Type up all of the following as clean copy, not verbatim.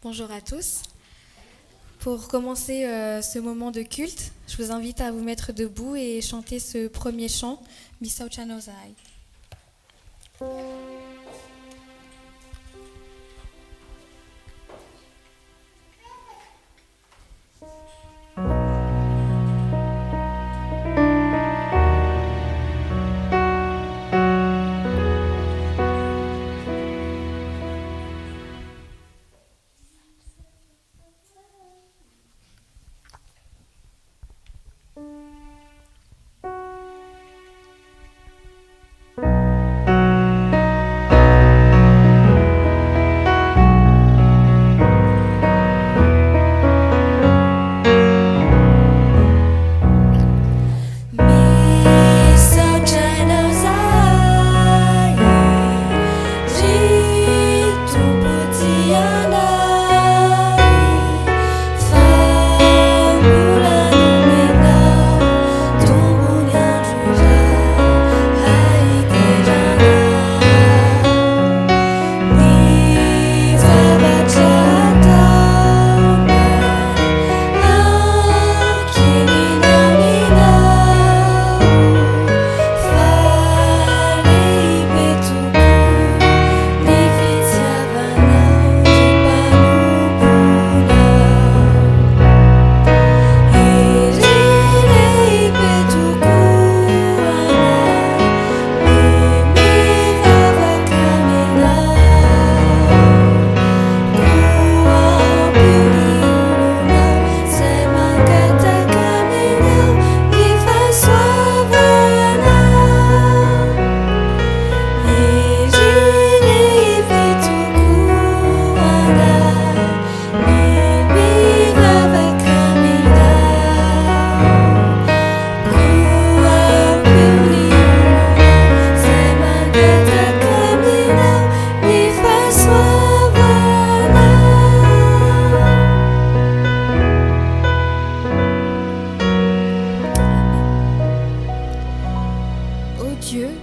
Bonjour à tous. Pour commencer ce moment de culte, je vous invite à vous mettre debout et chanter ce premier chant, Misaucha Nozai.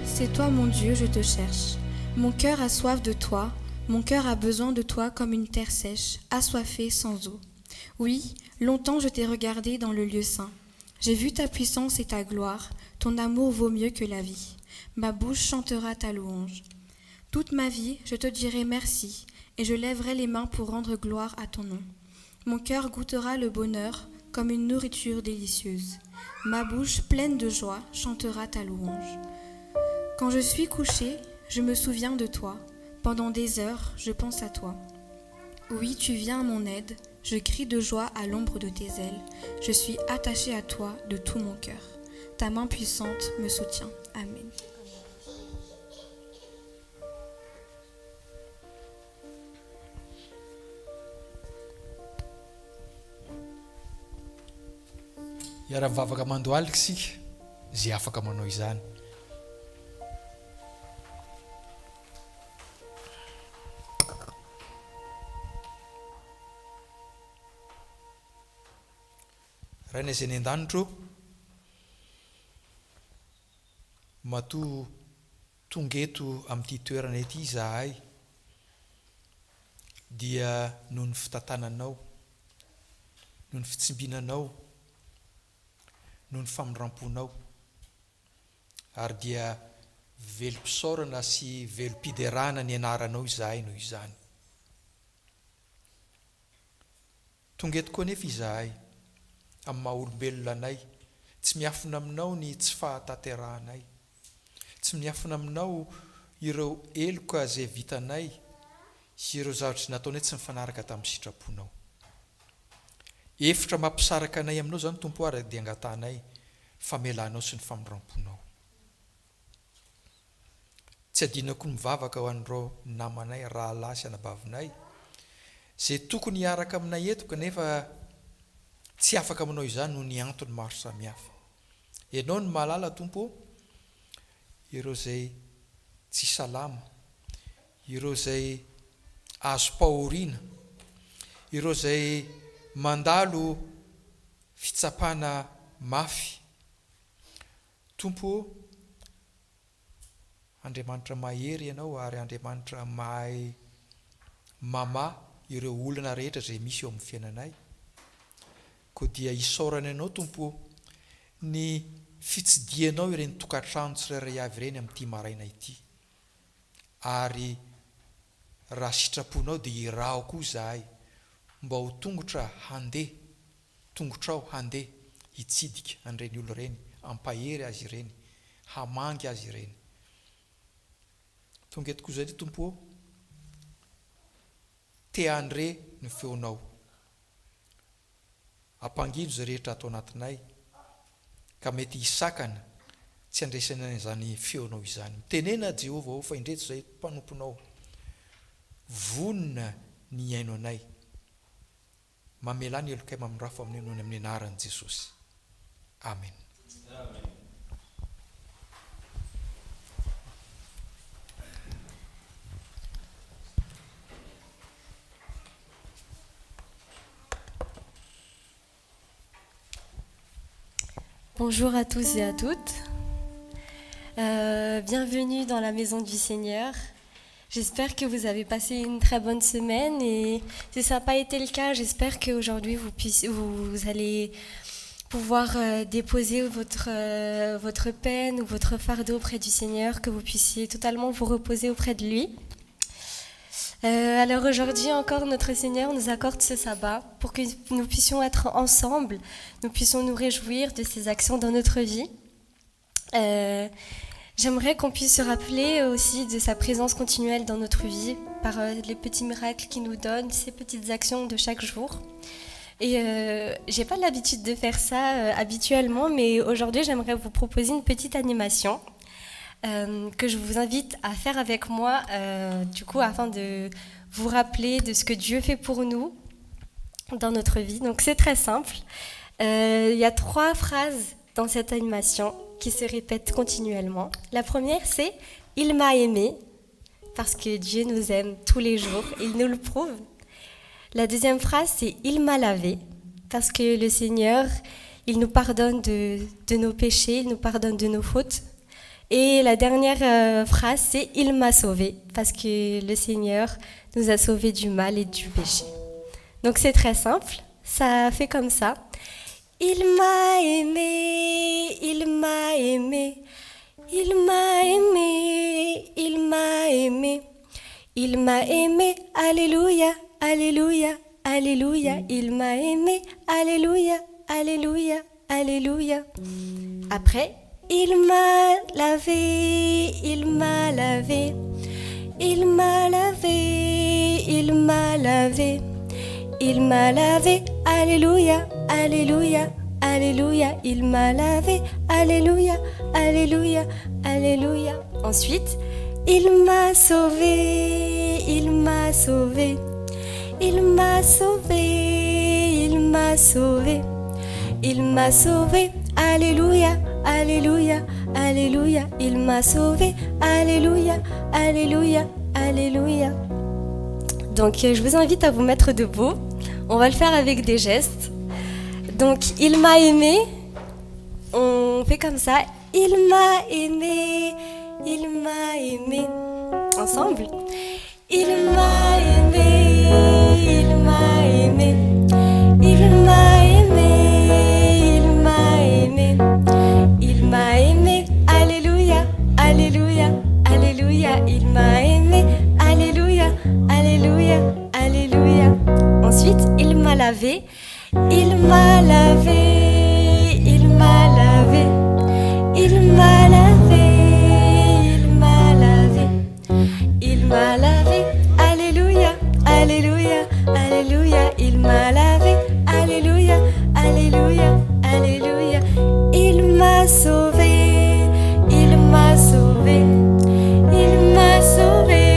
C'est toi mon Dieu, je te cherche. Mon cœur a soif de toi, mon cœur a besoin de toi comme une terre sèche, assoiffée sans eau. Oui, longtemps je t'ai regardé dans le lieu saint. J'ai vu ta puissance et ta gloire, ton amour vaut mieux que la vie. Ma bouche chantera ta louange. Toute ma vie, je te dirai merci, et je lèverai les mains pour rendre gloire à ton nom. Mon cœur goûtera le bonheur comme une nourriture délicieuse. Ma bouche pleine de joie chantera ta louange. Quand je suis couchée, je me souviens de toi. Pendant des heures, je pense à toi. Oui, tu viens à mon aide. Je crie de joie à l'ombre de tes ailes. Je suis attachée à toi de tout mon cœur. Ta main puissante me soutient. Amen. Iara-mivavaka mandoalika isika zay afaka manao izany. Raina izay ny an-danitro matoa tonga eto amin'ity toerana ety izahay dia noho ny fitantananao, noho ny fitsimbinanao, noho ny famindramponao, ary dia velom-pisaorana sy velom-piderana ny anaranao izahay noho izany. Tonga eto koa nefa izahay amin'ny maha-olombelona anay, tsy miafina aminao ny tsy fahataterahanay, tsy miafina aminao ireo eloka izay vitanay sy ireo zavatra izay nataonay tsy mifanaraka tamin'ny sitraponao. Efitra mampisaraka anay aminao izany Tompo ary dia angatanay famelanao sy ny famindramponao. Tsy adinako mivavaka ho an'ireo namanay, rahalahy sy anabavinay izay tokony hiaraka aminay eto kanefa tsy afaka aminao izany noho ny antony maro samihafa. Ianao ny mahalala Tompo, ireo izay tsy salama, ireo izay azo pahoriana, ireo izay mandalo fitsapana mafy. Tompo, Andriamanitra mahery ianao ary Andriamanitra mahay mamaha ireo olona rehetra zay misy eo amin'ny fiainanay. Koa dia isaorany ianao Tompo ny fitsidianao ireny tokantrano tsirairay avy ireny amin'ity maraina ity. Ary raha sitraponao dia irao koa zahay mba ho tongotra handeha, tongotrao handeha hitsidika an'ireny olona ireny, ampahery azy ireny, hamangy azy ireny. Tonga eto koa izay Tompo, te andre ny feonao. Ampangino izay rehetra atao anatinay, ka mety hisakana tsy andraisana izany feonao izany. Tenena Jehova ho fa indreto izay mpanomponao. Vonina ny aino anay. Mamela ny elokay mamirafo amin'ny anaran'i Jesosy. Amen. Bonjour à tous et à toutes. Bienvenue dans la maison du Seigneur. J'espère que vous avez passé une très bonne semaine et si ça n'a pas été le cas, j'espère qu'aujourd'hui vous allez pouvoir déposer votre peine ou votre fardeau auprès du Seigneur, que vous puissiez totalement vous reposer auprès de lui. Alors aujourd'hui encore, notre Seigneur nous accorde ce sabbat pour que nous puissions être ensemble, nous puissions nous réjouir de ses actions dans notre vie. J'aimerais qu'on puisse se rappeler aussi de sa présence continuelle dans notre vie par les petits miracles qu'il nous donne, ces petites actions de chaque jour. Et j'ai pas l'habitude de faire ça habituellement, mais aujourd'hui j'aimerais vous proposer une petite animation que je vous invite à faire avec moi, du coup afin de vous rappeler de ce que Dieu fait pour nous dans notre vie. Donc c'est très simple. Il y a 3 phrases dans cette animation qui se répètent continuellement. La première, c'est « Il m'a aimé » parce que Dieu nous aime tous les jours et il nous le prouve. La deuxième phrase, c'est « Il m'a lavé » parce que le Seigneur, il nous pardonne de nos péchés, il nous pardonne de nos fautes. Et la dernière phrase, c'est « Il m'a sauvé » parce que le Seigneur nous a sauvés du mal et du péché. Donc c'est très simple, ça fait comme ça. Il m'a aimé, il m'a aimé, il m'a aimé, il m'a aimé, il m'a aimé, alléluia, alléluia, alléluia, il m'a aimé, alléluia, alléluia, alléluia. Après, il m'a lavé, il m'a lavé, il m'a lavé, il m'a lavé. Il m'a lavé, alléluia, alléluia, alléluia. Il m'a lavé, alléluia, alléluia, alléluia. Ensuite, il m'a sauvé, il m'a sauvé, il m'a sauvé, il m'a sauvé, il m'a sauvé, alléluia, alléluia, alléluia. Il m'a sauvé, alléluia, alléluia, alléluia. Donc je vous invite à vous mettre debout. On va le faire avec des gestes. Donc, il m'a aimé. On fait comme ça. Il m'a aimé. Il m'a aimé. Ensemble. Il m'a aimé. Il m'a aimé. Il m'a aimé. Il m'a aimé. Il m'a aimé. Alléluia. Alléluia. Alléluia. Il m'a aimé. Alléluia. Alléluia. Alléluia. Ensuite, il m'a lavé, il m'a lavé, il m'a lavé, il m'a lavé, il m'a lavé, il m'a lavé, alléluia, alléluia, alléluia, il m'a lavé, alléluia, alléluia, alléluia, il m'a sauvé, il m'a sauvé, il m'a sauvé.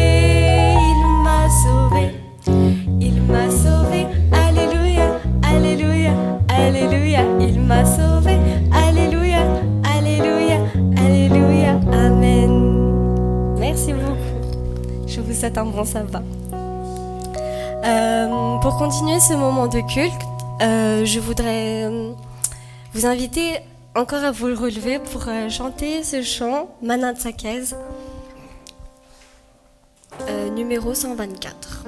Il m'a sauvé, alléluia, alléluia, alléluia. Il m'a sauvé, alléluia, alléluia, alléluia, amen. Merci beaucoup. Je vous souhaite un bon sabbat. Pour continuer ce moment de culte, je voudrais vous inviter encore à vous relever pour chanter ce chant Manan Tsakez, numéro 124.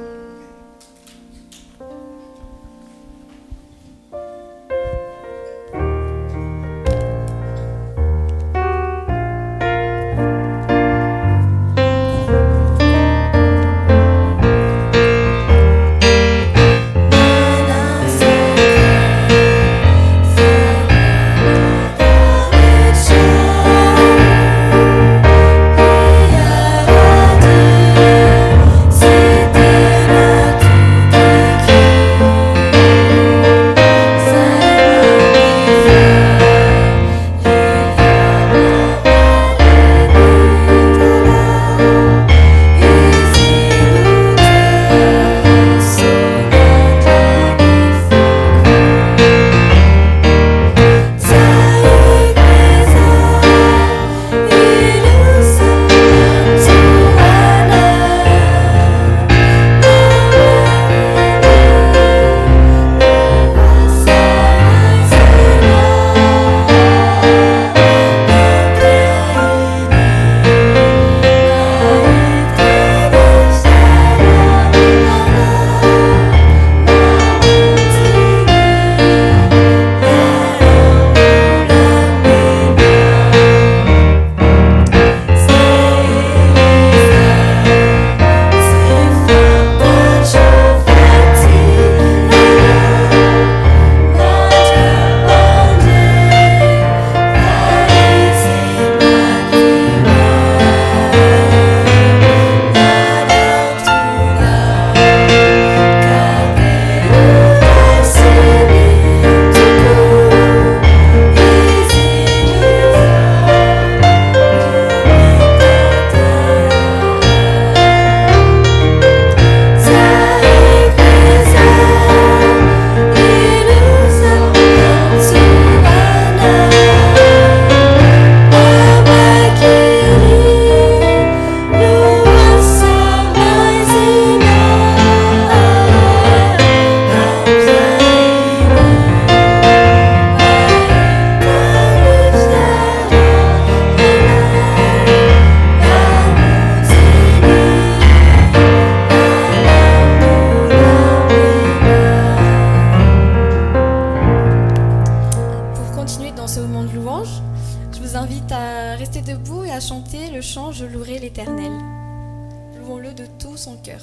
de tout son cœur.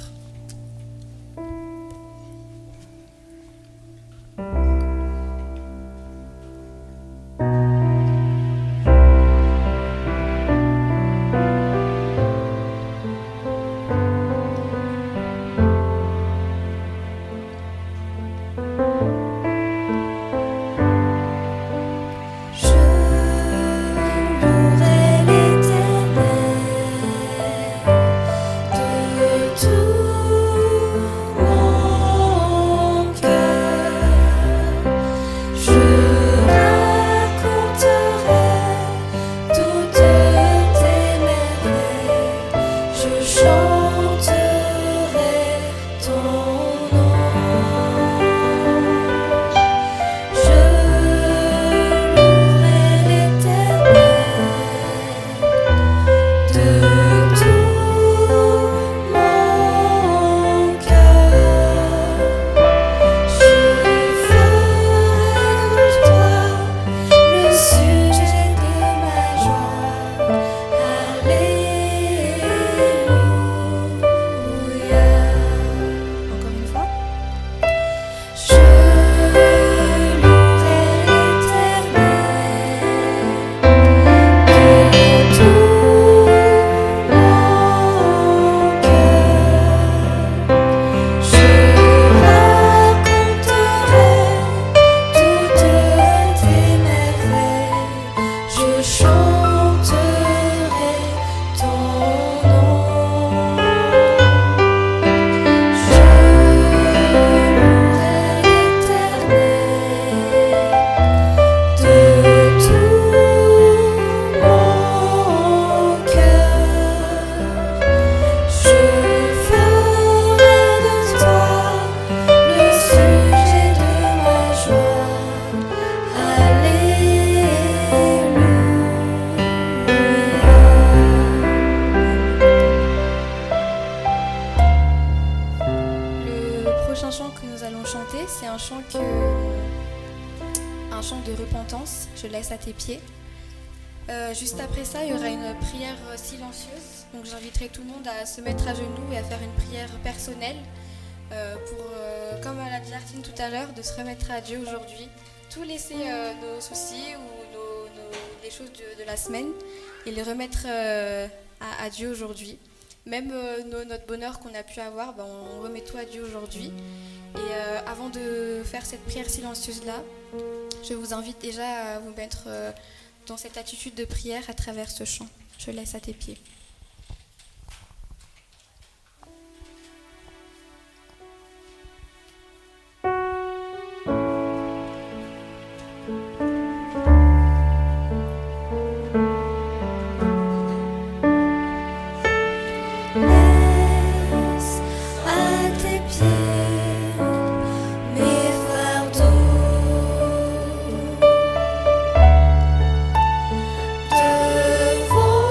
Un chant de repentance, je laisse à tes pieds. Juste après ça, il y aura une prière silencieuse. Donc j'inviterai tout le monde à se mettre à genoux et à faire une prière personnelle pour, comme l'a dit Artine tout à l'heure, de se remettre à Dieu aujourd'hui. Tout laisser nos soucis ou les choses de la semaine et les remettre à Dieu aujourd'hui. Même notre bonheur qu'on a pu avoir, on remet tout à Dieu aujourd'hui. Et avant de faire cette prière silencieuse-là, je vous invite déjà à vous mettre dans cette attitude de prière à travers ce chant. Je laisse à tes pieds. Devant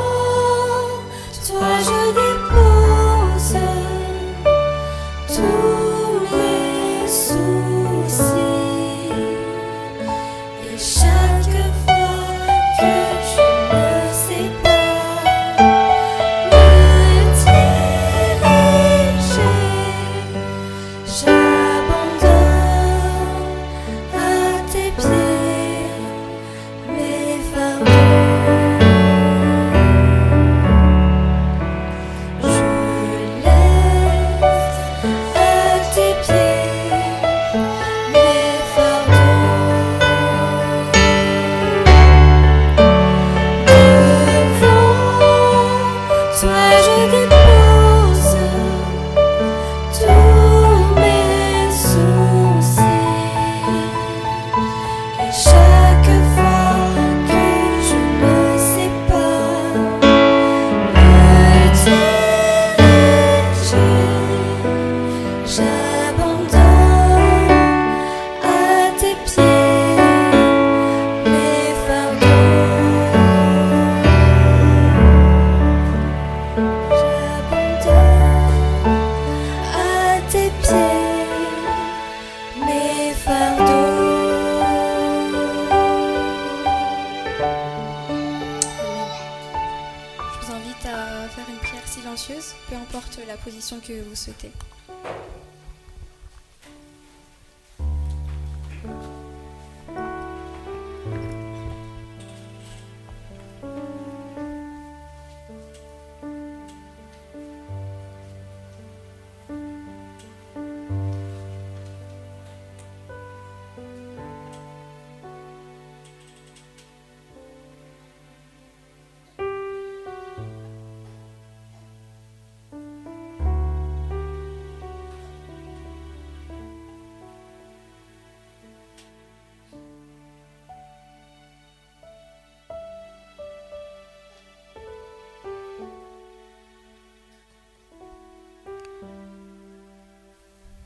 position que vous souhaitez.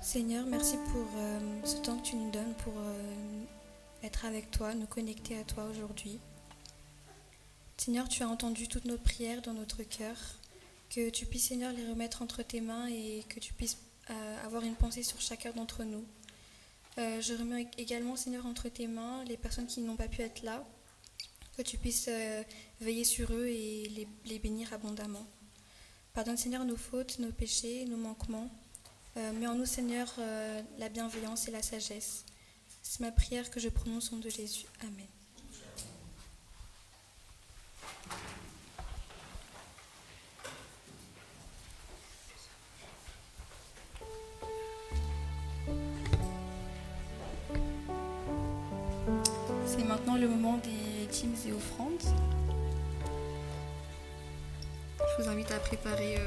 Seigneur, merci pour ce temps que tu nous donnes pour être avec toi, nous connecter à toi aujourd'hui. Seigneur, tu as entendu toutes nos prières dans notre cœur, que tu puisses, Seigneur, les remettre entre tes mains et que tu puisses avoir une pensée sur chacun d'entre nous. Je remets également, Seigneur, entre tes mains les personnes qui n'ont pas pu être là, que tu puisses veiller sur eux et les bénir abondamment. Pardonne, Seigneur, nos fautes, nos péchés, nos manquements. Mets en nous, Seigneur, la bienveillance et la sagesse. C'est ma prière que je prononce au nom de Jésus. Amen. C'est maintenant le moment des dîmes et offrandes. Je vous invite à préparer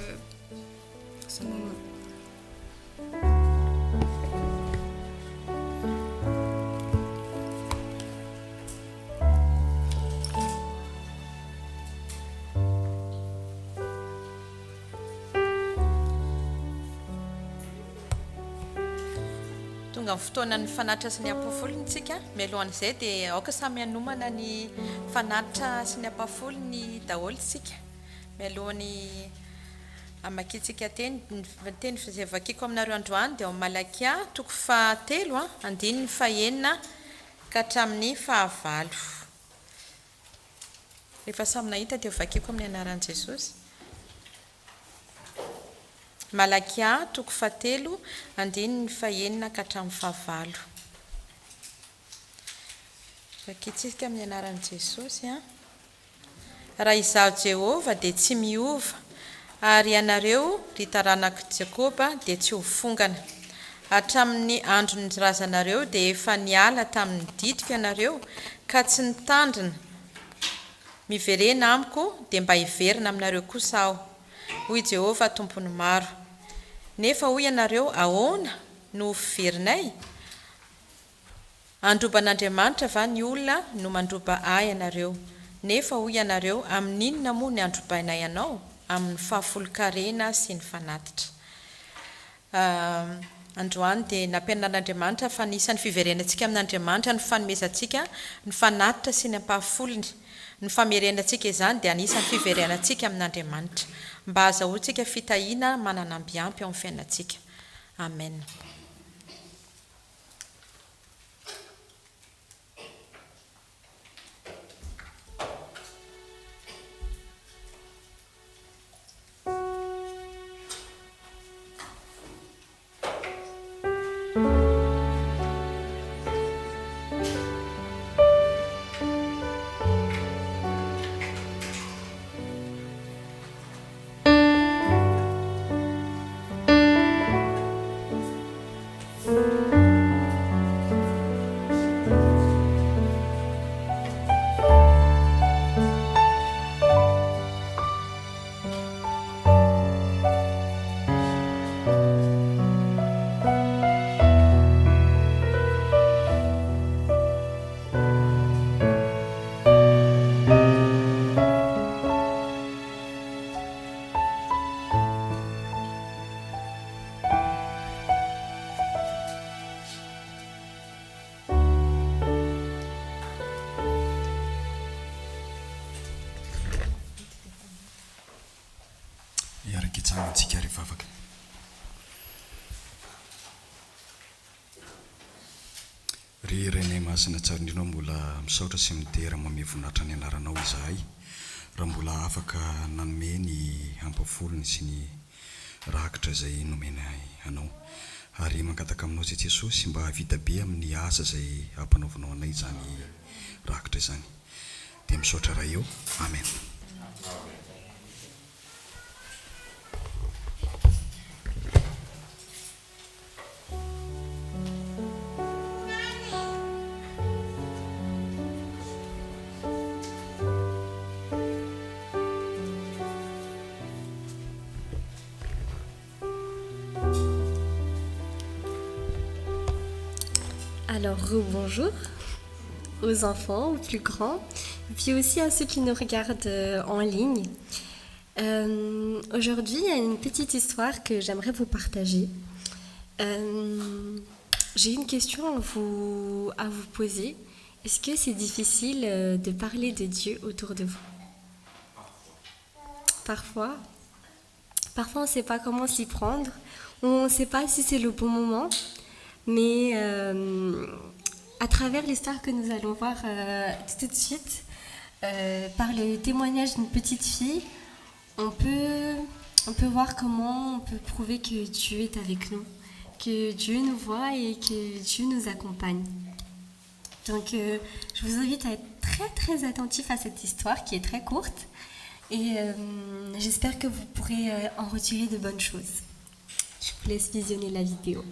ce moment. Tonga amin'ny fotoana ny fanatitra sy ny ampafolontsika mialohan'izay dia aoka samy hanomana ny fanatitra sy ny ampafolony daholo tsika mialohan'ny amakitsika teny izay vakiako aminareo androany dia ao Malakia 3 andininy 9 ka hatramin'ny 10. Rehefa samy nahita dia vakiako amin'ny anaran'i Jesosy. Malakia 3 andininy 9 ka hatramin'ny 10. Vakitsika amin'ny anaran'i Jesosy. Raha izaho Jehova dia tsy miova, ary ianareo ry taranaka Jakoba dia tsy ho fongana. Hatramin'ny andro ny razanareo dia efa niala tamin'ny didiko ianareo ka tsy nitandrina. Miverena amiko dia mba hiverina aminareo kosa aho, hoy Jehova tompony maro. Nefa hoy ianareo, ahoana no fiverinay? Androban'Andriamanitra va ny olona no mandroba ahy ianareo? Nefa hoy ianareo, amin'inona moa ny androbainay ianao? Amin'ny fahafolo-karena sy ny fanatitra. Androany dia nampianar'Andriamanitra fa nisan'ny fiverenantsika amin'Andriamanitra ny fanomezantsika ny fanatitra sy ny ampahafolony. Ny famerenantsika izany dia anisan'ny fiverenantsika amin'Andriamanitra mba azahoantsika fitahiana mananambiampy ao amin'ny fiainantsika. Amen. Tsika rehefa afaka. Ry renay masina tsara indrindra mbola misaotra sy midera mame voninahitra ny anaranao izahay raha mbola afaka nanome ny ampafolony sy ny rakitra izay nomena anao ary mangataka aminao zay Jesosy mba havita be amin'ny asa izay ampanaovanao anay zany rakitra izany dia misaotra raha eo. Amen. Alors, bonjour aux enfants, aux plus grands, et puis aussi à ceux qui nous regardent en ligne. Aujourd'hui, il y a une petite histoire que j'aimerais vous partager. J'ai une question à vous poser. Est-ce que c'est difficile de parler de Dieu autour de vous? Parfois, on ne sait pas comment s'y prendre, on ne sait pas si c'est le bon moment. Mais à travers l'histoire que nous allons voir tout de suite, par le témoignage d'une petite fille, on peut voir comment on peut prouver que Dieu est avec nous, que Dieu nous voit et que Dieu nous accompagne. Donc je vous invite à être très très attentifs à cette histoire qui est très courte et j'espère que vous pourrez en retirer de bonnes choses. Je vous laisse visionner la vidéo.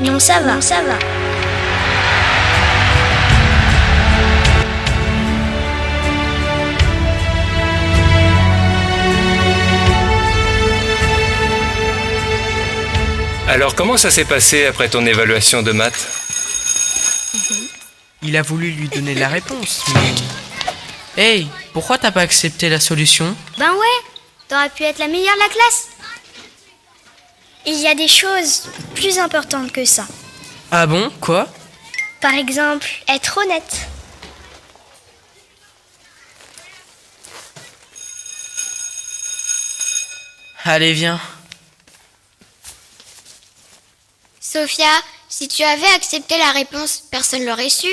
Non, ça va, ça va. Alors, comment ça s'est passé après ton évaluation de maths? Il a voulu lui donner la réponse, mais... Hey, pourquoi t'as pas accepté la solution? Ben ouais, t'aurais pu être la meilleure de la classe. Il y a des choses plus importantes que ça. Ah bon? Quoi? Par exemple, être honnête. Allez, viens. Sophia, si tu avais accepté la réponse, personne l'aurait su.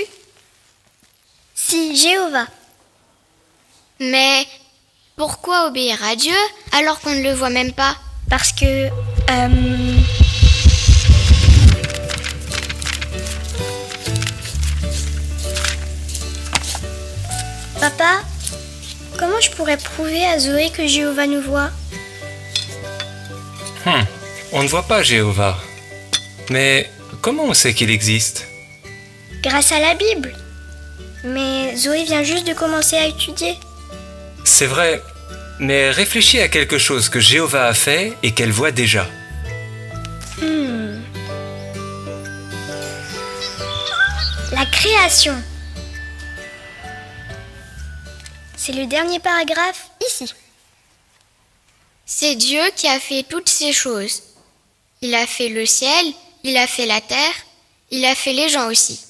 Si, Jéhovah. Mais pourquoi obéir à Dieu alors qu'on ne le voit même pas? Parce que... Papa, comment je pourrais prouver à Zoé que Jéhovah nous voit? On ne voit pas Jéhovah. Mais comment on sait qu'il existe? Grâce à la Bible. Mais Zoé vient juste de commencer à étudier. C'est vrai, mais réfléchis à quelque chose que Jéhovah a fait et qu'elle voit déjà. La création. C'est le dernier paragraphe ici. C'est Dieu qui a fait toutes ces choses. Il a fait le ciel, il a fait la terre, il a fait les gens aussi.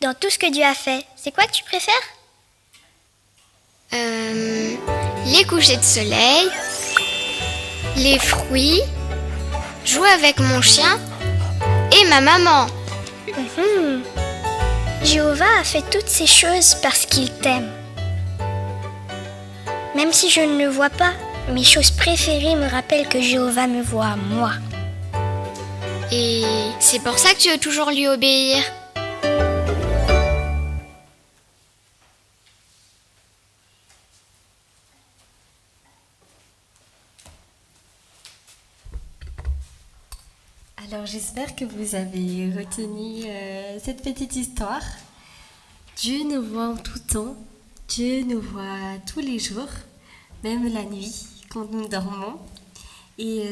Dans tout ce que Dieu a fait, c'est quoi que tu préfères? Les couchers de soleil, les fruits, jouer avec mon chien et ma maman. Jéhovah a fait toutes ces choses parce qu'il t'aime. Même si je ne le vois pas, mes choses préférées me rappellent que Jéhovah me voit, moi. Et c'est pour ça que tu veux toujours lui obéir. Alors j'espère que vous avez retenu cette petite histoire. Dieu nous voit en tout temps, Dieu nous voit tous les jours, même la nuit quand nous dormons. Et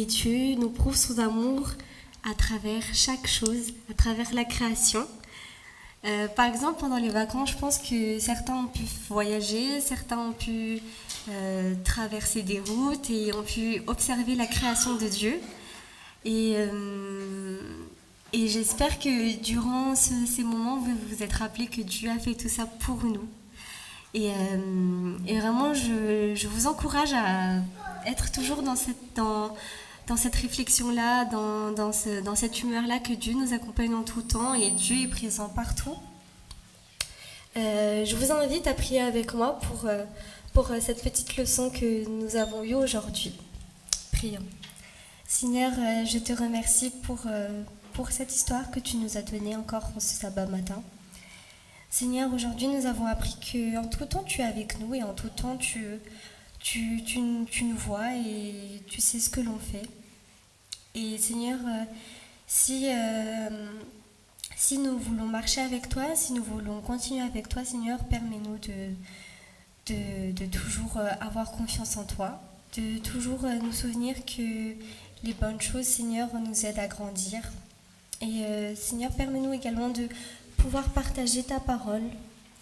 Dieu nous prouve son amour à travers chaque chose, à travers la création. Par exemple, pendant les vacances, je pense que certains ont pu voyager, certains ont pu traverser des routes et ont pu observer la création de Dieu. Et j'espère que durant ces moments, vous vous êtes rappelé que Dieu a fait tout ça pour nous. Et vraiment, je vous encourage à être toujours dans cette réflexion-là, dans cette humeur-là, que Dieu nous accompagne en tout temps et Dieu est présent partout. Je vous invite à prier avec moi pour cette petite leçon que nous avons eue aujourd'hui. Prions. Seigneur, je te remercie pour cette histoire que tu nous as donnée encore ce sabbat matin. Seigneur, aujourd'hui nous avons appris qu'en tout temps tu es avec nous et en tout temps tu nous vois et tu sais ce que l'on fait. Et Seigneur, si nous voulons marcher avec toi, si nous voulons continuer avec toi, Seigneur, permets-nous de toujours avoir confiance en toi, de toujours nous souvenir que les bonnes choses, Seigneur, nous aident à grandir. Et Seigneur, permets-nous également de pouvoir partager ta parole,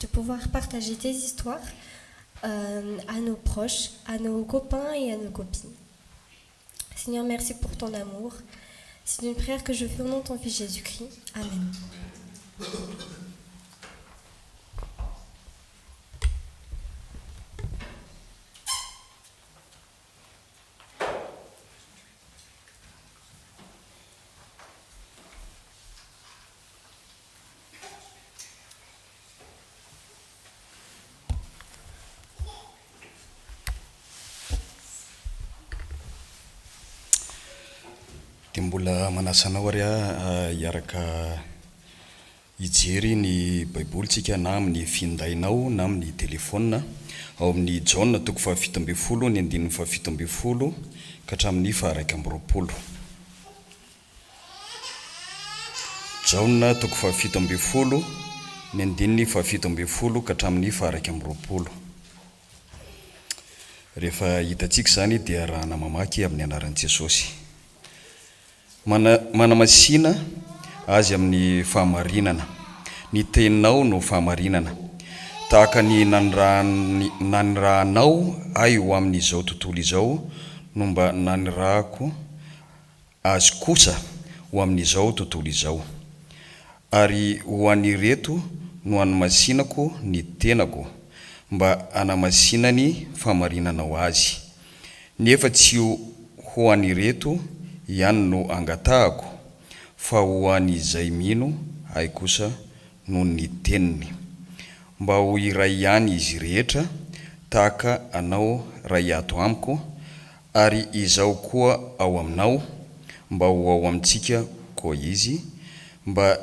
de pouvoir partager tes histoires à nos proches, à nos copains et à nos copines. Seigneur, merci pour ton amour. C'est une prière que je fais au nom de ton Fils Jésus-Christ. Amen. Dia mbola manasanao ary hiaraka hijery ny baibolitsika na amin'ny findainao na amin'ny telefôna ao amin'ny Jaona toko 17 ny 17 ka hatramin'ny 120. Jaona toko 17 ny 17 ka hatramin'ny 120. Rehefa hitantsika zany dia rahana mamaky amin'ny anaran'i Jesosy. Manamasina azy amin'ny fahamarinana, ny teninao no fahamarinana, tahaka ny nanirahanao ahy ho amin'izao tontolo izao no mba nanirahako azy kosa ho amin'izao tontolo izao, ary ho an'ireto no hanamasinako ny tenako mba hanamasinany fahamarinanao azy, nefa tsy ho an'ireto ihany no angatahako, fa ho an'izay mino ahy kosa no ny teniny, mba ho iray ihany izy rehetra tahaka anao ray ato amiko, ary izaho koa ao aminao, mba ho ao amintsika koa izy, mba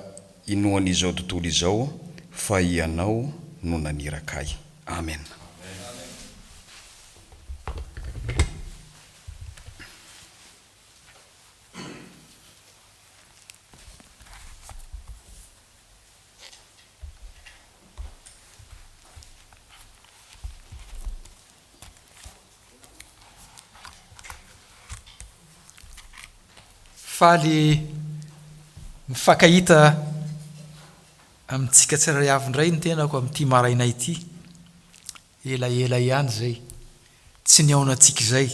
inoan'izao tontolo izao fa ianao no naniraka. Amen. Faly mifankahita amintsika tsirairay avy indray ny tenako amin'ity maraina ity, elaela ihany zay, tsy niaonantsika izay,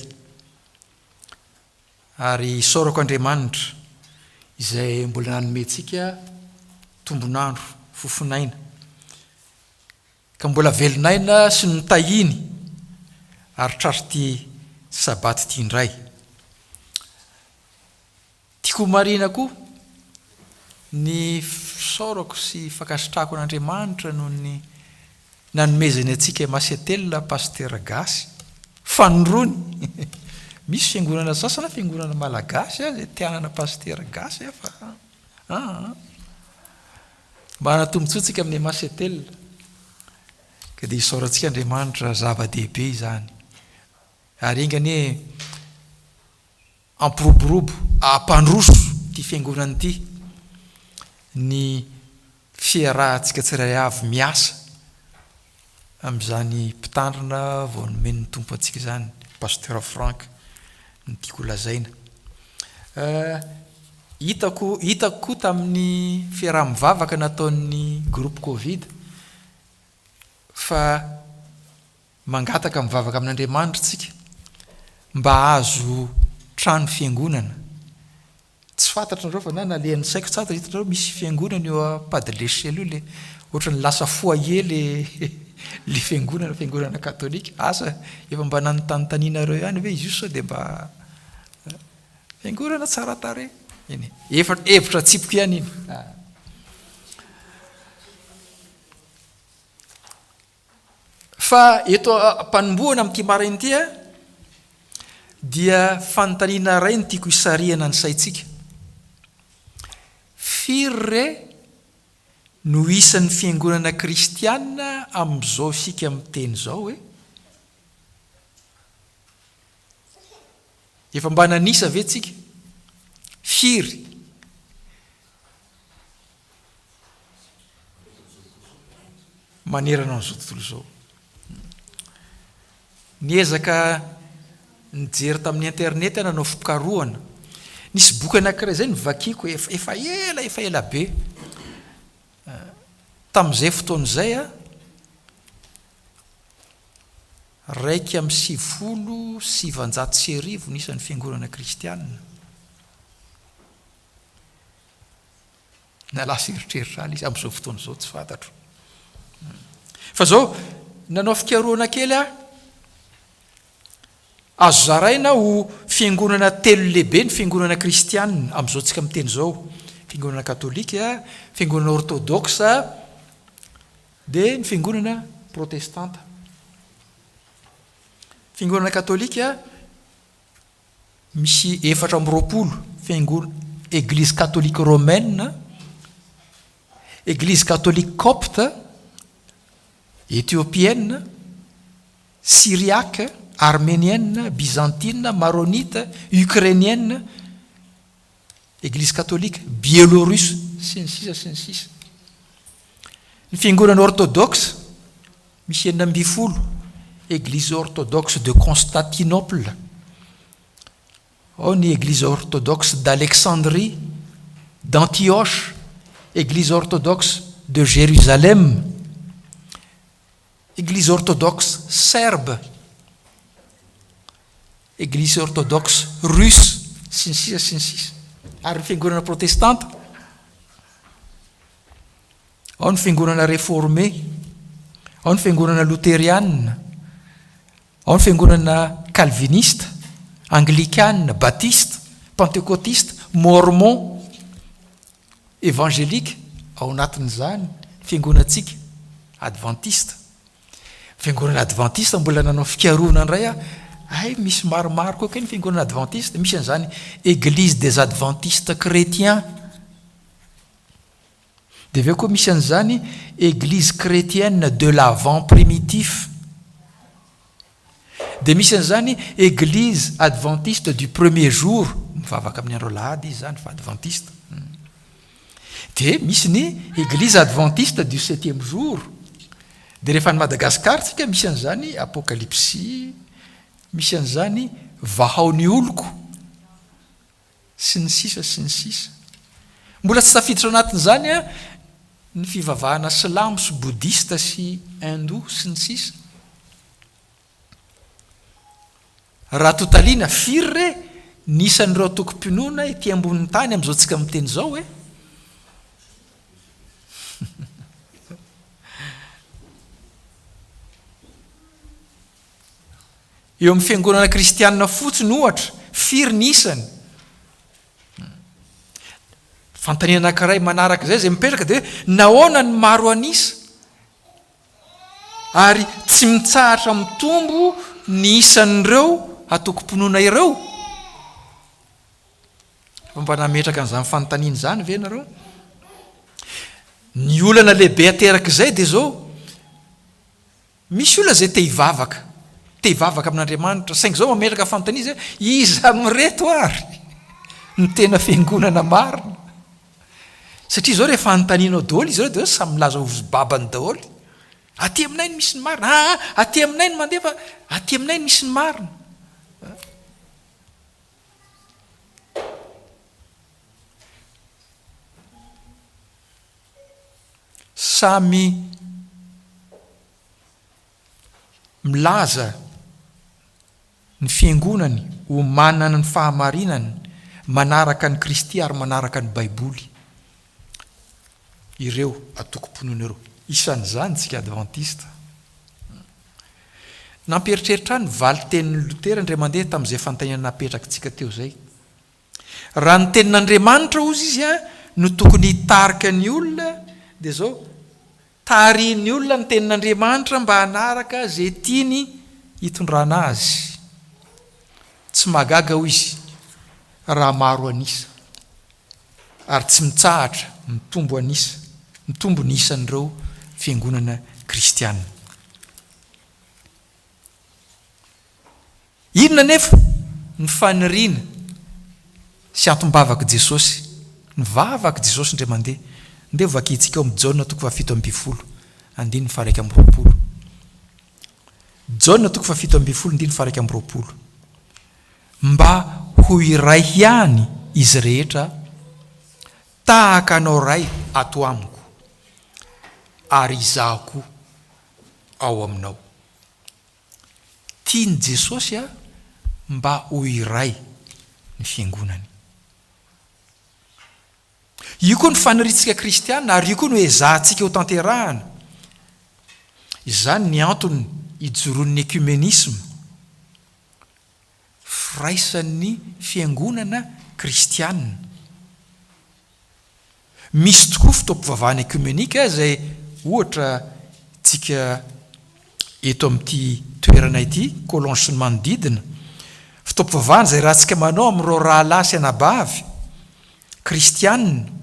ary isaorako Andriamanitra izay mbola nanomentsika tombonandro fofinaina, ka mbola velonaina sy notahiny ary tratra ty sabaty ty indray. Tiako marina koa ny fisaorako sy fankasitrahako an'Andriamanitra noho ny nanomezany antsika Masetelina Pasteur Gasy fanorony. Misy fiangonana sasana fiangonana malagasy zay tianana Pasteur Gasy fa mba hanatombotsika amin'ny Masetelina, ka dia isaorantsika Andriamanitra zava-dehibe izany, ary ingany ampiroborobo ampandroso ty fiangonana ity ny fiarahantsika tsirairay avy miasa amin'izany mpitandrina vao nomen'ny tompo antsika izany. pasteur Frank ny tiako lazaina. Hitako koa tamin'ny fiaraha-mivavaka nataon'ny groupe Covid fa mangataka mivavaka amin'Andriamanitra tsika mba azo trano fiangonana. Tsy fantatra andreo fa nalehan'ny saiko tsara hitanareo misy fiangonana eo a pas de l'échelle io le ohatrany lasa foyer le fiangonana katolika. Asa efa mba nanontanitanareo ihany hoe izy io sao dia mba fiangonana tsara tare iny hevitra tsipiko ihany iny. Fa eto mpanomboana amin'ity maraina ity dia fanontaniana ray ny tiako hisarihana ny saintsika. Firy re no isan'ny fiangonana kristiana amin'izao isika amin'ny teny izao hoe efa mba nanisa ve tsika? Firy? Manerana an'izao tontolo izao. Niezaka nijery tamin'ny internet nanao fikarohana. Nisy boky anankiray zay nivakiako efa ela be. Tamin'izay fotoan'izay raiky amin'ny 790 nisan'ny fiangonana kristiana. Nalasa eritreritra ala izy amin'izao fotoan'izao tsy fantatro. Fa zao nanao fikarohana kely azo zaraina ho fiangonana telo lehibe ny fiangonana kristiana amin'izao tsika miteny zao. Fiangonana katolika, fiangonana orthodoxe dia ny fiangonana protestanta. Fiangonana katolika misy 420 fiangonana: église catholique romaine, église catholique copte, éthiopienne, syriaque, arménienne, byzantine, maronite, ukrainienne, église catholique biélorusse, sy ny sisa. Ny fiangonana orthodoxe misy 420, église orthodoxe de Constantinople, ny église orthodoxe d'Alexandrie, d'Antioche, église orthodoxe de Jérusalem, église orthodoxe serbe, église orthodoxe russe, sy ny sisa. Ary ny fiangonana protestante ao ny fiangonana réformé, ao ny fiangonana luthérienne, ao ny fiangonana calviniste, anglicane, baptiste, pentecôtiste, mormon, évangélique, ao anatin'izany fiangonantsika adventiste. Fiangonana adventiste mbola nanao fikarohana indray misy maromaro koa ny fiangonana adventiste. Misy an'izany église des adventistes chrétiens. Dia aveo koa misy an'izany église chrétienne de l'avent primitif. Dia misy an'izany église adventiste du premier jour. Mivavaka amin'ny andro lahady izy zany fa adventiste. Dia misy ny église adventiste du 7e jour. Dia rehefa ny Madagasikara tsika misy an'izany apokalypsy, misy an'izany vahaony oloko, sy ny sisa. Mbola tsy tafiditra anatin'izany ny fivavahana silamo sy bouddhiste sy hindou sy ny sisa. Raha totaliana firy re nisan'ireo tokom-pinoana ety ambonin'ny tany amin'izao tsika miteny izao eo amin'ny fiangonana kristianina fotsiny ohatra, firy nisany. Fanontaniana anankiray manaraka izay mipetraka dia nahoana ny maro anisa ary tsy mitsahatra mitombo ny isan'ireo atokom-pinoana ireo. Mba nametraka an'izany fanontaniana izany ve nareo? Ny olana lehibe ateraka izay dia zao misy olona zay te hivavaka amin'Andriamanitra, saingy zao mametraka fanontaniana izy iza mireto ary ny tena fiangonana marina. Satria zao rehefa anontanianao daholo izy ireo dia samy milaza ovy-babany daholo. Aty aminay ny misy ny marina, aty aminay ny mandefa, aty aminay ny misy ny marina. samy milaza ny fiangonany ho manana ny fahamarinany manaraka ny Kristy ary manaraka ny Baiboly. Ireo atoko-ponoana ireo. Isan'izany tsika adventista. Nampieritreritra ny vali tenin'ny Lutera indray mandeha tamin'izay fanontaniana napetraka tsika teo zay. Raha ny tenin'Andriamanitra ozy izy no tokony hitarika ny olona, dia zao tarihin'ny olona ny tenin'Andriamanitra mba hanaraka zay tiany hitondrana azy. Tsy magaga ho izy raha maro anisa, ary tsy mitsahatra mitombo anisa, mitombo ny isan'ireo fiangonana kristianina. Inona nefa ny faniriana sy antom-bavaka Jesosy? Ny vavaka Jesosy indray mandeha. Ndeha vakintsika ao amin'ny Jaona 7:20, andiny 1:20. Jaona 7:20, andiny 1:20. Mba ho iray ihany izy rehetra tahaka anao ray ato amiko, ary izahako ao aminao. Tiany Jesosy mba ho iray ny fiangonany. Io koa ny faniritsika kristiana, ary io koa no ezahantsika ho tanterahana. Izany ny antony ijoroan'ny ekumenisme, firaisan'ny fiangonana kristianina. Misy tokoa fitaom-pivavahana ekumenika izay ohatra tsika eto amin'ity toerana ity, Collonges sy ny manodidina. Fitaom-pivavahana izay rahantsika manao amin'ireo rahalahy sy anabavy kristianina.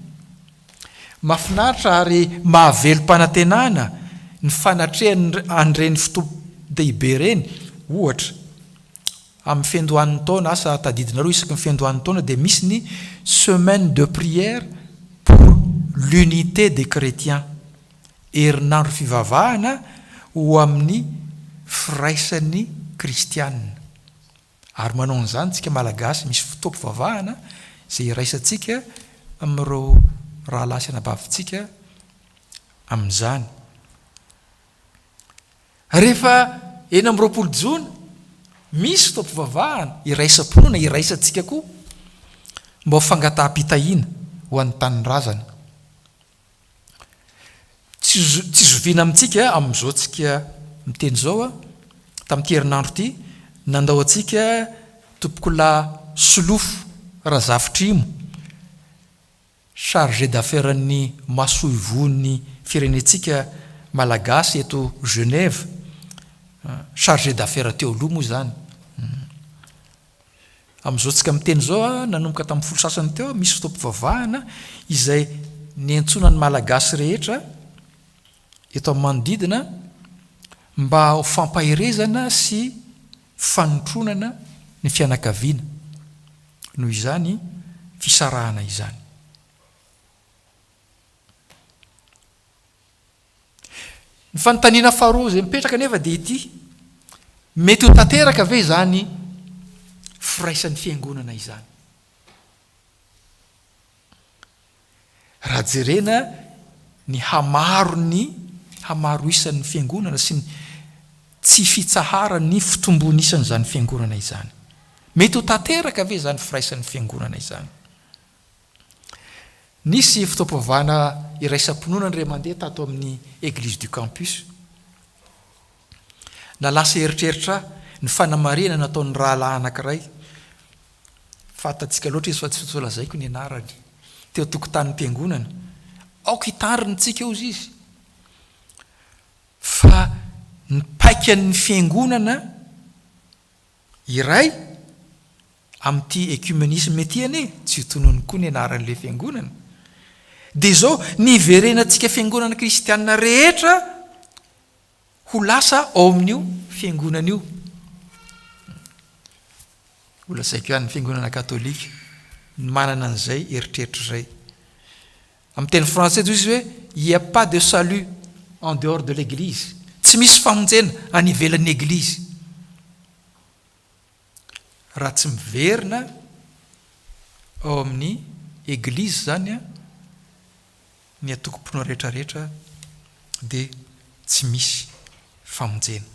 Mahafinaritra ary mahavelo-panantenana ny fanatrehany an'ireny fitoam-dehibe reny. Ohatra, amin'ny fiandohan'ny taona, asa tadidinareo isaky ny fiandohan'ny taona, dia misy ny semaine de prière pour l'unité des chrétiens. Herinandro fivavahana ho amin'ny firaisan'ny kristianina. Ary manao an'izany tsika malagasy, misy fitaom-pivavahana izay iraisantsika amin'ireo rahalahy sy anabavintsika amin'izany. Rehefa eny amin'ny 20 Jona, misy fitaom-pivavahana iraisam-ponina iraisantsika koa mba ho fangataham-pitahiana ho an'ny tanin-drazana. Tsy zoviana amintsika amin'izao tsika miteny zao tamin'ity herinandro ity, nandao antsika tompokola Solofo Razafitrimo, chargé d'affaires ny masoivon'ny firenentsika malagasy eto Genève, chargé d'affaires teo aloha moa zany. Amin'izao tsika miteny zao nanomboka tamin'ny folo sasany teo, misy fitaom-pivavahana izay niantsona ny malagasy rehetra eto amin'ny manodidina mba ho fampahirezana sy fanotronana ny fianakaviana. Noho izany fisarahana izany. Ny fanontaniana faharoa izay mipetraka nefa dia ity: mety ho tanteraka ve zany firaisan'ny fiangonana izany? Raha jerena ny hamaro isan'ny fiangonana sy ny tsy fitsaharany fitombony isan'izany fiangonana izany. Mety ho tanteraka ve zany firaisan'ny fiangonana izany? Nisy fitaom-pivavahana iraisam-ponoana indray mandeha tato amin'ny Église du Campus. Nalasa eritreritra ny fanamarena nataon'ny rahalahy anankiray. Fantatsika loatra izy fa tsy lazaiko ny anarany. Teo tokotanin'ny mpiangonana. Aoka hitariny-tsika ozy izy. Fa ny paikan'ny fiangonana iray amin'ity ekumenisme ety ane, tsy hotonony koa ny anaran'ilay fiangonana. Dia zao niverenantsika fiangonana kristianina rehetra ho lasa ao amin'io fiangonana io. Ho lasaiko ihany ny fiangonana katolika manana an'izay eritreritra izay. Amin'ny teny français izy hoe il n'y a pas de salut en dehors de l'église. Tsy misy famonjena any ivelan'ny église. Raha tsy miverina ao amin'ny église zany ny atoko-ponoa rehetrarehetra dia tsy misy famonjena.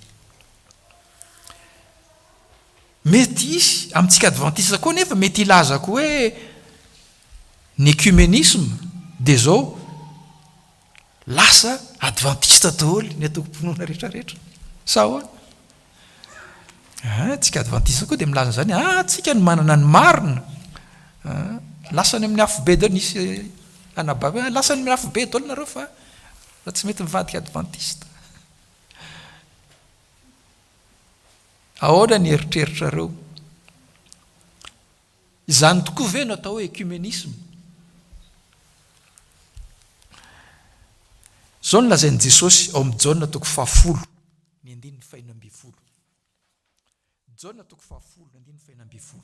Mety isy amintsika adventiste koa nefa mety ilaza koa hoe ny ecuménisme dia zao lasa adventiste daholo ny atoko-pinoana rehetrarehetra sa ahoana? Tsika adventiste koa dia milaza zany tsika ny manana ny marina, lasany amin'ny afobe daholo nisy anabavy lasany amin'ny afobe daholo nareo fa tsy mety mivadika adventiste. Ahoana ny eritreritrareo? Izany tokoa ve no atao hoe ecuménisme? Zao no lazain'i Jesosy ao amin'ny Jaona toko 10 ny 2:12. Jaona toko 10 ny 2:12.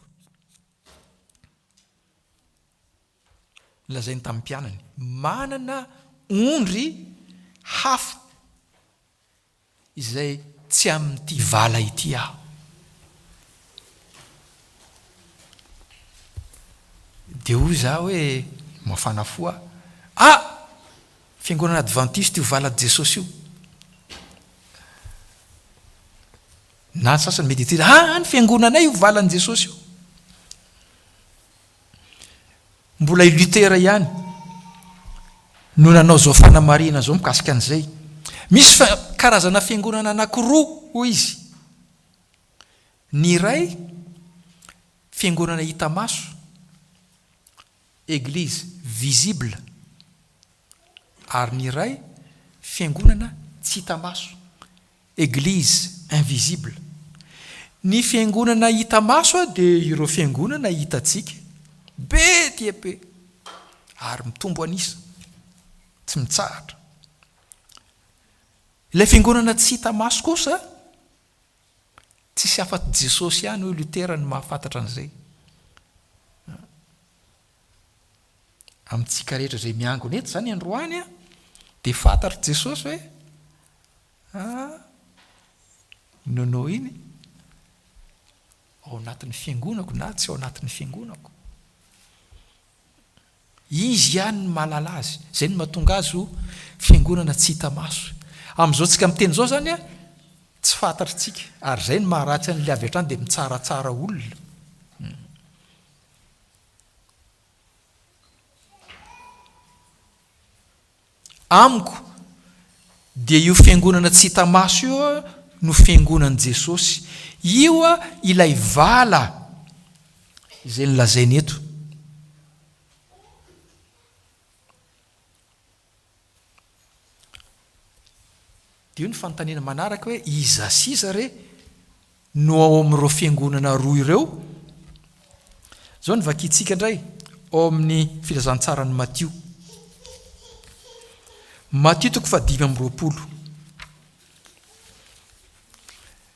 Lazainy tamin'ny mpianany, manana ondry hafa izay tsy amin'ity vala ity aho. Dia hoy zaho hoe mafana foa, fiangonana adventiste io vala Jesosy io. Na sasany mety hiteny ny fiangonanay io valan'i Jesosy io. Mbola i Lutera ihany no nanao zao fanamarina zao mikasika an'izay. Misy karazana fiangonana anankiroa hoy izy. Ny iray fiangonana hita maso, église visible, ary ny iray fiangonana tsy hita maso, église invisible. Ny fiangonana hita maso dia ireo fiangonana hitantsika be dia be ary mitombo anisa, tsy mitsahatra. Ilay fiangonana tsy hita maso kosa tsisy afa-ty Jesosy ihany hoe Lutera ny mahafantatra an'izay. Amintsika rehetra izay miangona eto zany androany dia fantatry Jesosy hoe nono iny ao anatin'ny fiangonako na tsy ao anatin'ny fiangonako. Izy ihany ny mahalala azy. Izay no mahatonga azy ho fiangonana tsy hita maso. Amin'izao tsika miteny zao zany tsy fantatritsika, ary izay no maharatsy an'ilay avy hatrany dia mitsaratsara olona. Amiko dia io fiangonana tsy hita maso io no fiangonan'i Jesosy. Io ilay vala izay nolazainy eto. Dia io ny fanontaniana manaraka hoe iza sisa re no ao amin'ireo fiangonana roa ireo. Zao ny vakiantsika indray ao amin'ny filazantsarany Matthieu. Matthieu toko 5:20.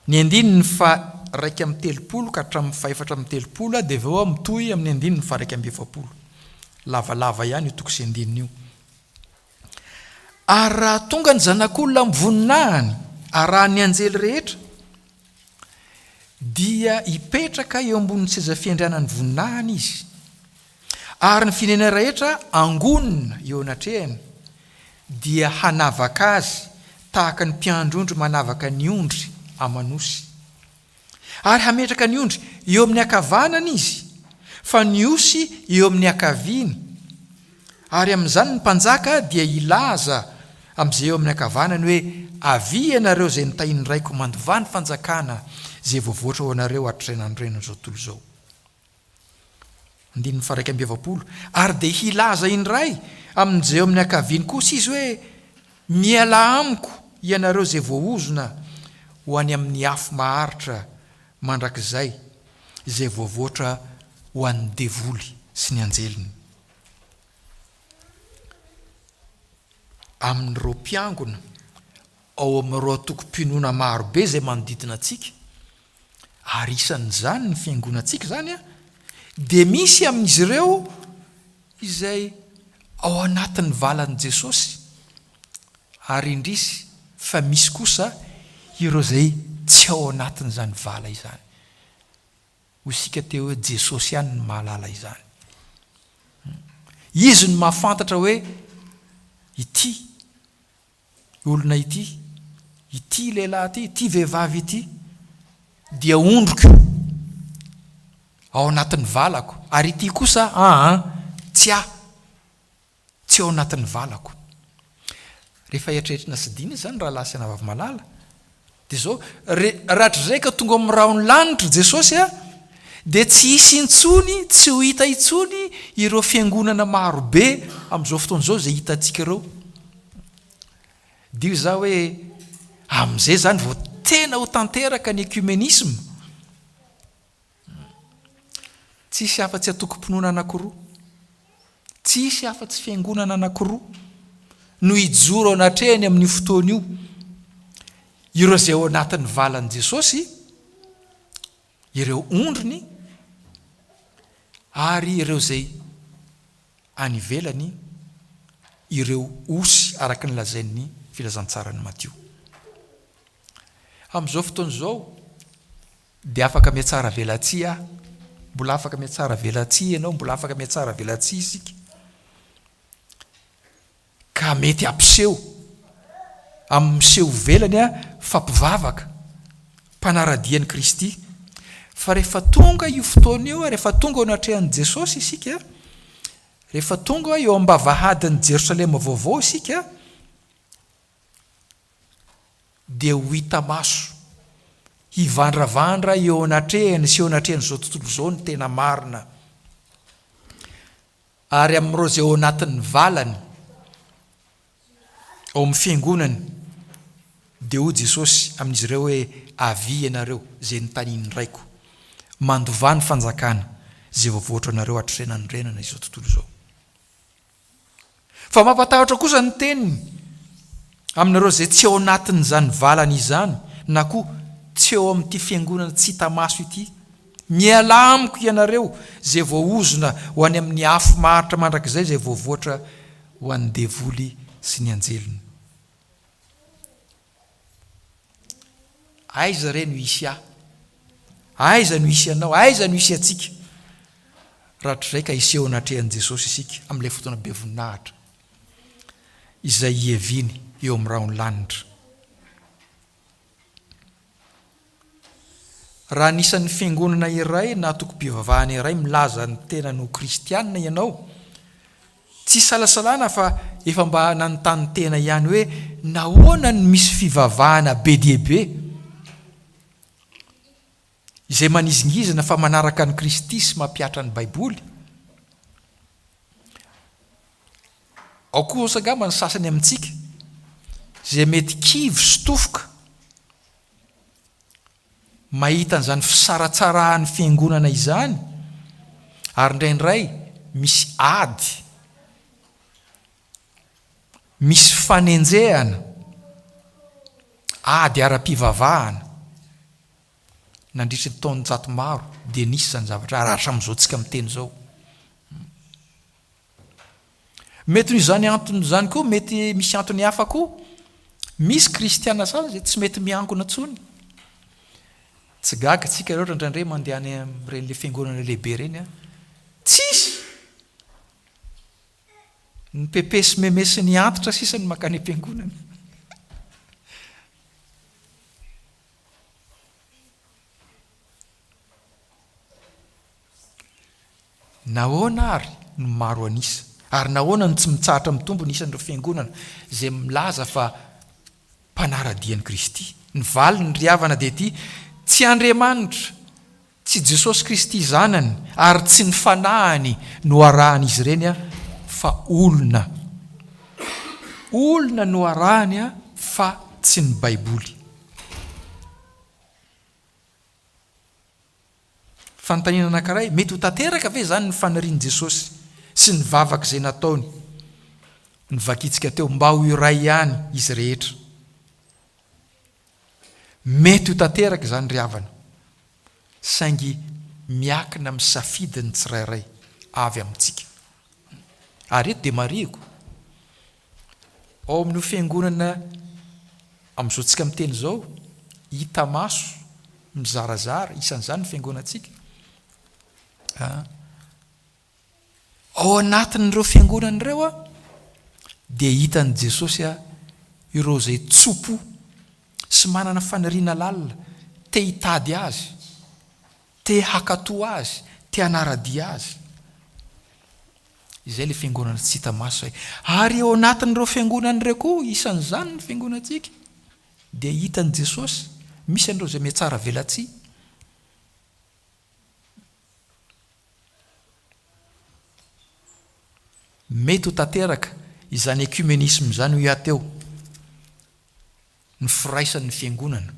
Ny 2:1:30 ka hatramin'ny 4:30 dia vao mitohy amin'ny 2:1:20. Lavalava ihany io toko sy 2 io. Ary raha tonga ny zanak'olona mivoninahany arahany anjely rehetra dia hipetraka eo ambonin'ny seza fiandrianany voninahany izy, ary ny firenena rehetra angonina eo anatrehany dia hanavaka azy tahaka ny mpiandrondro manavaka ny ondry amanosy, ary hametraka ny ondry eo amin'ny ankavanana izy, fa ny osy eo amin'ny ankaviany. Ary amin'izany ny mpanjaka dia ilaza amin'izay eo amin'ny ankavanany hoe avy ianareo izay nitahiny raiko mandova ny fanjakana izay voavoatra ho anareo hatreranandreno izao tontolo izao. 2:1:20. Ary dia hilaza indray amin'izay eo amin'ny ankaviany kosa izy hoe miala amiko ianareo izay voaozona ho any amin'ny afo maharitra mandrakizay izay voavoatra ho an'ny devoly sy ny anjeliny. Amin'ireo mpiangona ao amin'ireo atoko-pinoana marobe izay manodidina antsika, ary isan'izany ny fiangonantsika zany dia misy amin'izy ireo izay ao anatin'ny valan'i Jesosy, ary indrisy fa misy kosa ireo izay tsy ao anatin'izany vala izany. Ho isika teo hoe Jesosy ihany ny mahalala izany. Izy no mahafantatra hoe ity olona ity lehilahy ity vehivavy ity dia ondriko ao anatin'ny valako, ary ity kosa tsy ao anatin'ny valako. Rehefa eritreretina sy dina zany raha lahy sy ana vavy malala dia zao rahatrizay ka tonga amin'ny rahony lanitra Jesosy dia tsy hisy intsony, tsy ho hita intsony ireo fiangonana marobe amin'izao fotoan'izao zay hitantsika ireo. Dio za hoe amin'izay zany vao tena ho tanteraka ny ecumenisme. Tsisy afa-tsy atoko-pinoana anankiroa, tsisy afa-tsy fiangonana anankiroa no hijoro ao anatrehany amin'ny fotoana io. Ireo izay ao anatin'ny valan'i Jesosy, ireo ondriny, ary ireo izay any ivelany, ireo osy araka ny lazain'ny filazantsarany Matio. Amin'izao fotoan'izao dia afaka mihatsara velatsia aho, mbola afaka mihatsara velatsia ianao, mbola afaka mihatsara velatsia isika, ka mety ampiseho amin'ny miseho velany fampivavaka mpanaradian'i Kristy. Fa rehefa tonga io fotoana io, rehefa tonga ao anatrehan'i Jesosy isika, rehefa tonga eo ambavahadin'i Jerosalema vaovao isika, dia ho hita maso hivandravandra eo anatrehany sy eo anatrehan'izao tontolo izao ny tena marina. Ary amin'ireo izay ao anatin'ny valany, ao amin'ny fiangonany, dia ho Jesosy amin'izy ireo hoe avy ianareo izay notaniany raiko, mandovà ny fanjakana izay voavoatra anareo hatreranany renana izao tontolo izao. Fa mampatahotra kosa ny teniny aminareo izay tsy ao anatin'izany valany izany, na koa tsy ao amin'ity fiangonana tsy hita maso ity. Miala amiko ianareo izay voaozona ho any amin'ny afo maharitra mandrakizay izay voavoatra ho an'ny devoly sy ny anjeliny. Aiza re no hisy ahy? Aiza no hisy anao? Aiza no hisy atsika? Rahatrizay ka hiseho anatrehan'i Jesosy isika amin'ilay fotoana be voninahitra izay hieviny eo amin'ny rahony lanitra. Raha anisan'ny fiangonana iray na toko-pivavahana iray milaza ny tena no kristianina ianao, tsy salasalana fa efa mba nanontany tena ihany hoe nahoana ny misy fivavahana be dia be izay manizingizina fa manaraka ny Kristy sy mampiatra ny Baiboly. Ao kosa angamba ny sasany amintsika izay mety kivy sy tofoka mahita an'izany fisaratsarahan'ny fiangonana izany, ary indraindray misy ady, misy fanenjehana, ady ara-pivavahana nandritra ny taon-jato maro, dia nisy izany zavatra aratra amin'izao tsika miteny izao. Mety noho izany antony izany koa, mety misy antony hafa koa, misy kristiana sasany izay tsy mety miangona intsony. Tsy gaga tsika rehetra indraindray mandeha any amin'ireny fiangonana lehibe ireny, tsisy ny pepesy memesy ny antitra sisa ny makany am-piangonana. Nahoana ary no maro anisa, ary nahoana no tsy mitsahatra mitombo ny isan'ireo fiangonana izay milaza fa mpanaradian'i Kristy. Ny valiny ny riavana dia ity: tsy Andriamanitra, tsy Jesosy Kristy zanany, ary tsy ny fanahany no arahany izy ireny, fa olona. Olona no arahany, fa tsy ny Baiboly. Fanontaniana anankiray: mety ho tanteraka ve zany ny fanirian'i Jesosy sy ny vavaka izay nataony? Nivakitsika teo, mba ho iray ihany izy rehetra. Mety ho tanteraka izany ry havana, saingy miakina amin'ny safidiny tsirairay avy amintsika. Ary eto dia mariako, ao amin'ny fiangonana amin'izao tsika miteny izao, hita maso, mizarazara, isan'izany ny fiangonantsika. Ao anatin'ireo fiangonana ireo dia hitan'i Jesosy ireo zay tsopo sy manana faniriana lalina te hitady azy, te hakatoa azy, te hanaradia azy. Izay le fiangonana tsy hita maso. Ary eo anatin'ireo fiangonana ireo koa, isan'izany ny fiangonantsika, dia hitan'i Jesosy misy an'ireo zay mihatsara velatsia. Mety ho tanteraka izany ecumenisme zany ho iateo ny firaisan'ny fiangonana,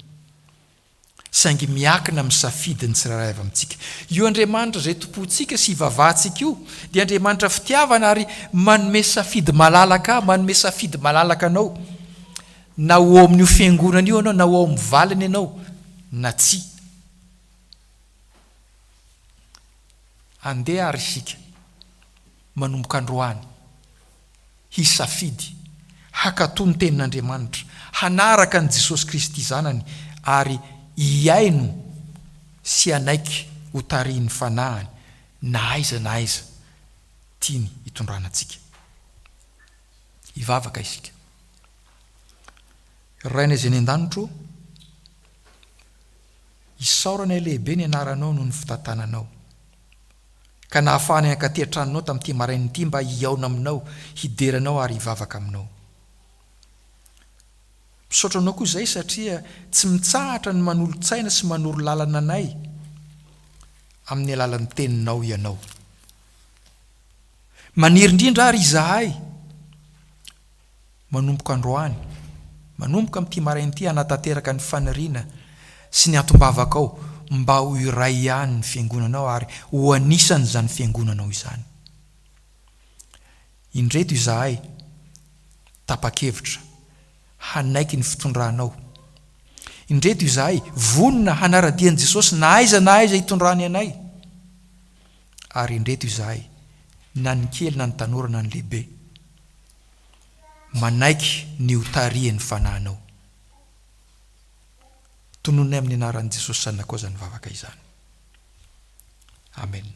saingy miakina amin'ny safidy ny tsirairay avy amintsika. Io Andriamanitra zay tompontsika sy ivavahantsika io dia Andriamanitra fitiavana, ary manome safidy malalaka, manome safidy malalaka anao, na ho ao amin'io fiangonana io anao, na ho ao amin'ny valiny ianao, na tsy. Andeha ary isika manomboka androany hisafidy, hakatoa ny tenin'Andriamanitra, hanaraka ny Jesosy Kristy zanany, ary hiaino sy anaiky ho tarihin'ny fanahany na aiza tiany hitondrana antsika. Hivavaka isika. Rainay izay ny an-danitro, isaoranay lehibe ny anaranao noho ny fitantananao, ka nahafahany hankaty an-tranonao tamin'ity marainy ity mba hiaona aminao, hideranao ary hivavaka aminao. Misaotra anao koa izay satria tsy mitsahatra ny manolo-tsaina sy manoro lalana anay amin'ny alalan'ny teninao ianao. Maniry indrindra ary izahay manomboka androany, manomboka amin'ity marainy ity, hanatanteraka ny faniriana sy ny atom-bavakao mba ho iray ihany ny fiangonanao ary ho anisan'izany fiangonanao izany. Indreto izahay tapa-kevitra hanaiky ny fitondranao. Indreto izahay vonona hanaradian'i Jesosy na aiza hitondrany anay. Ary indreto izahay na ny kely na ny tanora na ny lehibe manaiky ny ho tarihan'ny fanahinao. Tononay amin'ny anaran'i Jesosy sanakoza ny vavaka izany. Amen.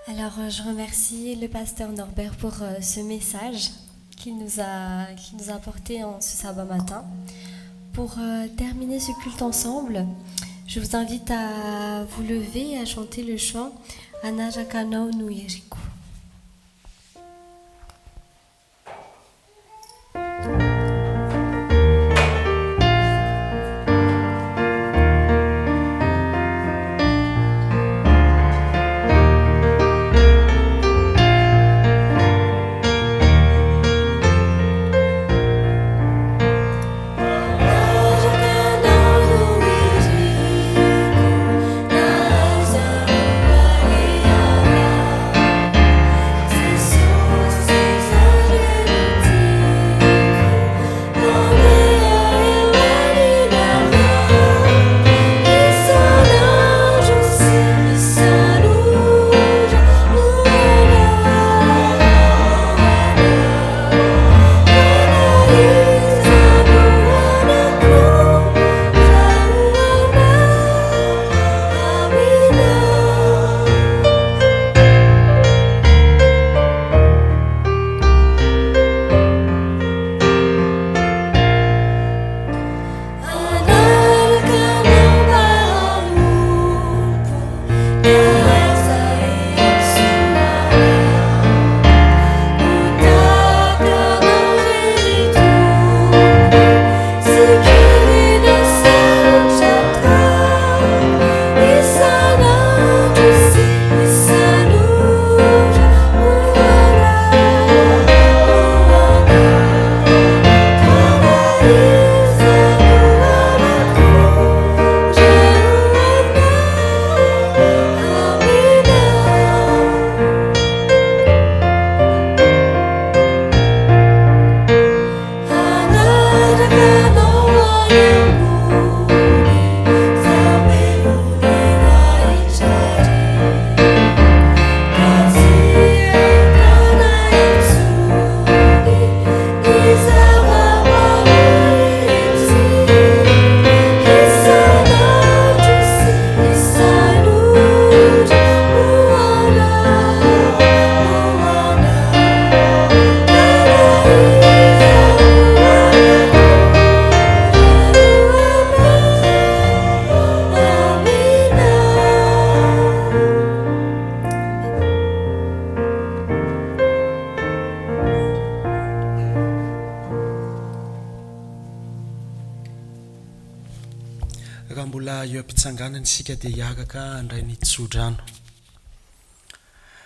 Alors, je remercie le pasteur Norbert pour ce message qu'il nous a apporté en ce sabbat matin. Pour terminer ce culte ensemble, je vous invite à vous lever et à chanter le chant Anajakanao no Yeriko. Now hitsanganana isika dia hiaraka andray ny tsodrano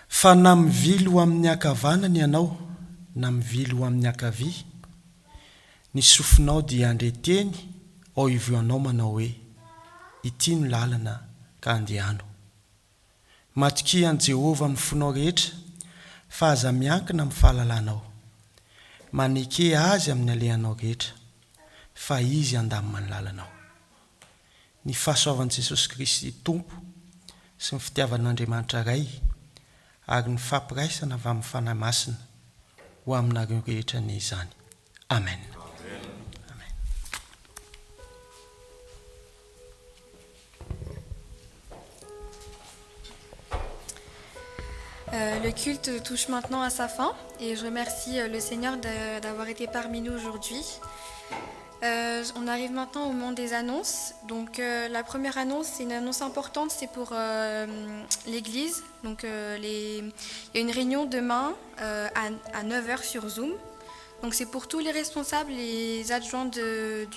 fa na mivily ho amin'ny akavanany ianao na mivily ho amin'ny akavia ny sofinao dia andreteny ao ivy anao manao hoe ity no lalana ka andehano matoki an Jehova amin'ny fonao rehetra fa aza miankina amin'ny fahalalànao maneke azy amin'ny alehanao rehetra fa izy andamina ny lalanao ny fahasoavan'i Jesosy Kristy Tompo sy ny fitiavan'Andriamanitra Ray ary ny fampiraisana avy amin'ny fanahy masina ho aminareo rehetra ny izany. Amen. Le culte touche maintenant à sa fin et je remercie le Seigneur d'avoir été parmi nous aujourd'hui. On arrive maintenant au moment des annonces. Donc la première annonce, c'est une annonce importante, c'est pour l'église. Donc il y a une réunion demain à 9h sur Zoom. Donc c'est pour tous les responsables, les adjoints du